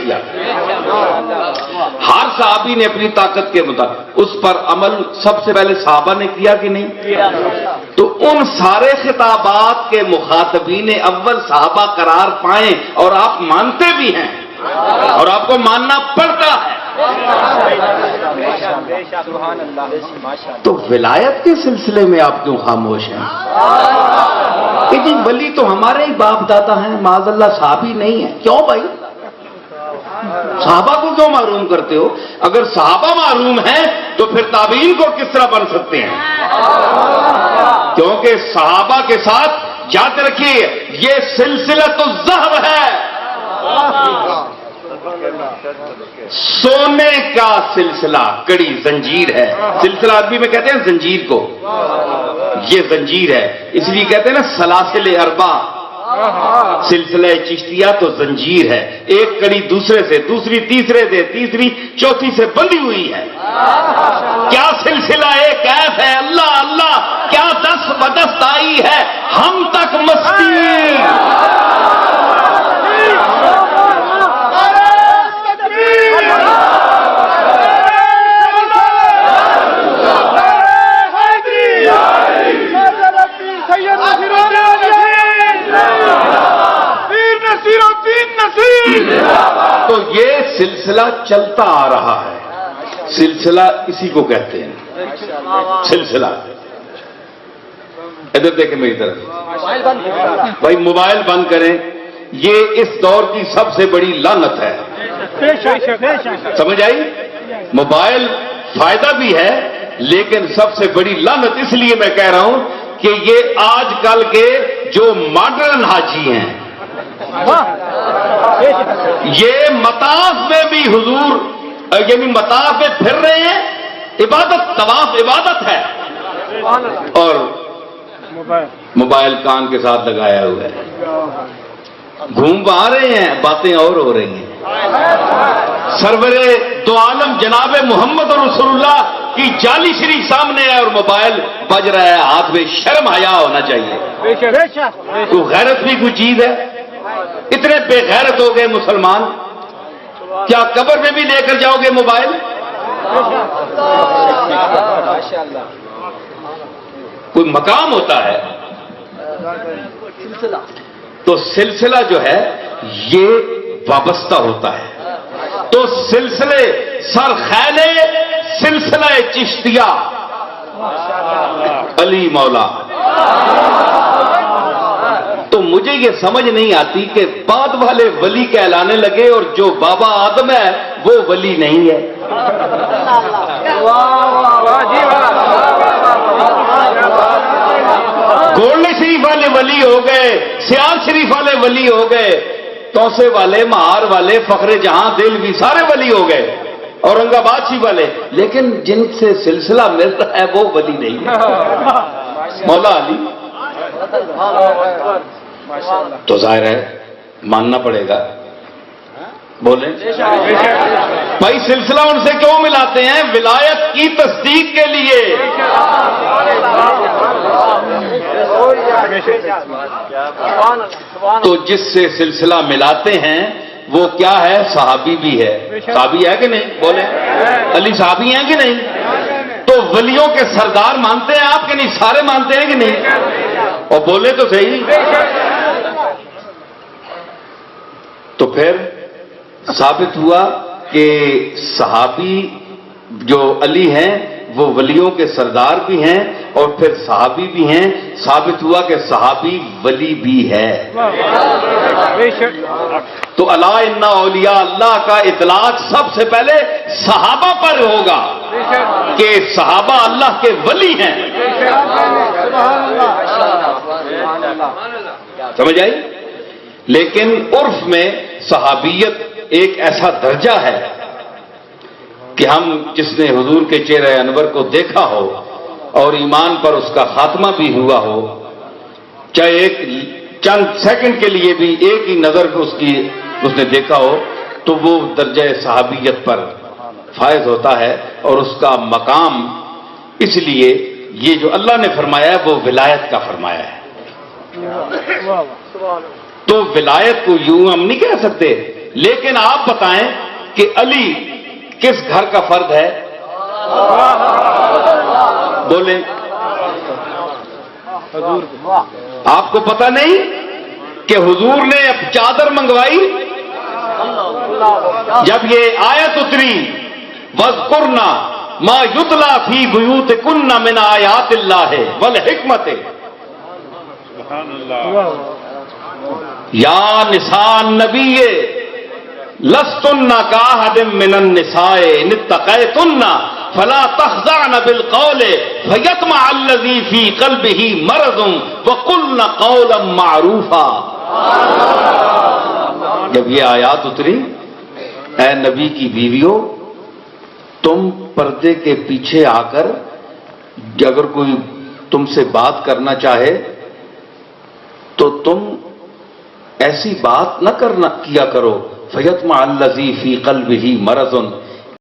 کیا. ہر صحابی نے اپنی طاقت کے مطابق اس پر عمل سب سے پہلے صحابہ نے کیا کہ نہیں؟ تو ان سارے خطابات کے مخاطبین اول صحابہ قرار پائیں اور آپ مانتے بھی ہیں اور آپ کو ماننا پڑتا ہے. تو ولایت کے سلسلے میں آپ کیوں خاموش ہیں کہ جی ولی تو ہمارے ہی باپ دادا ہیں معاذ اللہ صحابی نہیں ہے؟ کیوں بھائی صحابہ کو کیوں محروم کرتے ہو؟ اگر صحابہ محروم ہیں تو پھر تابعین کو کس طرح بن سکتے ہیں؟ کیونکہ صحابہ کے ساتھ یاد رکھیے یہ سلسلۃ الذہب ہے، سونے کا سلسلہ، کڑی زنجیر ہے. سلسلہ عربی میں کہتے ہیں زنجیر کو، یہ زنجیر ہے اس لیے کہتے ہیں نا سلاسل اربع. سلسلہ چشتیہ تو زنجیر ہے، ایک کڑی دوسرے سے، دوسری تیسرے سے، تیسری چوتھی سے بندھی ہوئی ہے. کیا سلسلہ ایک ایپ ہے، اللہ اللہ کیا دست بدست آئی ہے ہم تک مستی. تو یہ سلسلہ چلتا آ رہا ہے، سلسلہ اسی کو کہتے ہیں سلسلہ. ادھر دیکھیں میری طرف بھائی، موبائل بند کریں، یہ اس دور کی سب سے بڑی لعنت ہے. سمجھ آئی؟ موبائل فائدہ بھی ہے لیکن سب سے بڑی لعنت اس لیے میں کہہ رہا ہوں کہ یہ آج کل کے جو ماڈرن حاجی ہیں یہ مطاف میں بھی حضور یعنی مطاف میں پھر رہے ہیں. عبادت، طواف عبادت ہے اور موبائل کان کے ساتھ لگایا ہوا ہے، گھوم آ رہے ہیں، باتیں اور ہو رہی ہیں. سرور دو عالم جناب محمد رسول اللہ کی جعلی شریف سامنے ہے اور موبائل بج رہا ہے ہاتھ میں. شرم حیا ہونا چاہیے. تو غیرت بھی کوئی چیز ہے؟ اتنے بے غیرت ہو گئے مسلمان. کیا قبر میں بھی لے کر جاؤ گے موبائل؟ کوئی مقام ہوتا ہے. تو سلسلہ جو ہے یہ وابستہ ہوتا ہے. تو سلسلے سر خیلے سلسلہ چشتیہ علی مولا. تو مجھے یہ سمجھ نہیں آتی کہ بعد والے ولی کہلانے لگے اور جو بابا آدم ہے وہ ولی نہیں ہے. گولڈ شریف والے ولی ہو گئے، سیال شریف والے ولی ہو گئے، توسے والے، مہار والے، فخر جہاں دہلوی سارے ولی ہو گئے، اورنگ آباد والے، لیکن جن سے سلسلہ ملتا ہے وہ ولی نہیں ہے. مولا علی تو ظاہر ہے ماننا پڑے گا. بولیں بھائی سلسلہ ان سے کیوں ملاتے ہیں؟ ولایت کی تصدیق کے لیے. تو جس سے سلسلہ ملاتے ہیں وہ کیا ہے؟ صحابی بھی ہے. صحابی ہے کہ نہیں؟ بولیں علی صحابی ہیں کہ نہیں؟ تو ولیوں کے سردار مانتے ہیں آپ کہ نہیں؟ سارے مانتے ہیں کہ نہیں؟ اور بولے تو صحیح. تو پھر ثابت ہوا کہ صحابی جو علی ہیں وہ ولیوں کے سردار بھی ہیں اور پھر صحابی بھی ہیں. ثابت ہوا کہ صحابی ولی بھی ہے. تو الا ان اولیاء اللہ کا اطلاق سب سے پہلے صحابہ پر ہوگا کہ صحابہ اللہ کے ولی ہیں. سمجھ آئی؟ لیکن عرف میں صحابیت ایک ایسا درجہ ہے کہ ہم جس نے حضور کے چہرہ انور کو دیکھا ہو اور ایمان پر اس کا خاتمہ بھی ہوا ہو، چاہے ایک چند سیکنڈ کے لیے بھی ایک ہی نظر کو اس نے دیکھا ہو، تو وہ درجہ صحابیت پر فائز ہوتا ہے اور اس کا مقام. اس لیے یہ جو اللہ نے فرمایا ہے وہ ولایت کا فرمایا ہے. تو ولایت کو یوں ہم نہیں کہہ سکتے لیکن آپ بتائیں کہ علی کس گھر کا فرد ہے؟ بولیں، آپ کو پتہ نہیں کہ حضور نے اب چادر منگوائی جب یہ آیت اتری وَاذْكُرْنَا مَا يُتْلَى فِي بُيُوتِكُنَّ مِنْ آیَاتِ اللَّهِ وَالْحِکْمَةِ یا نساء النبی لستن کاحد من النساء ان اتقیتن فلا تخضعن بالقول فیطمع الذی فی قلبہ مرض وقلن قولا معروفا. جب یہ آیات اتری، اے نبی کی بیویوں، تم پردے کے پیچھے آ کر اگر کوئی تم سے بات کرنا چاہے تو تم ایسی بات نہ کیا کرو فیطمع الذی فی قلبہ مرض،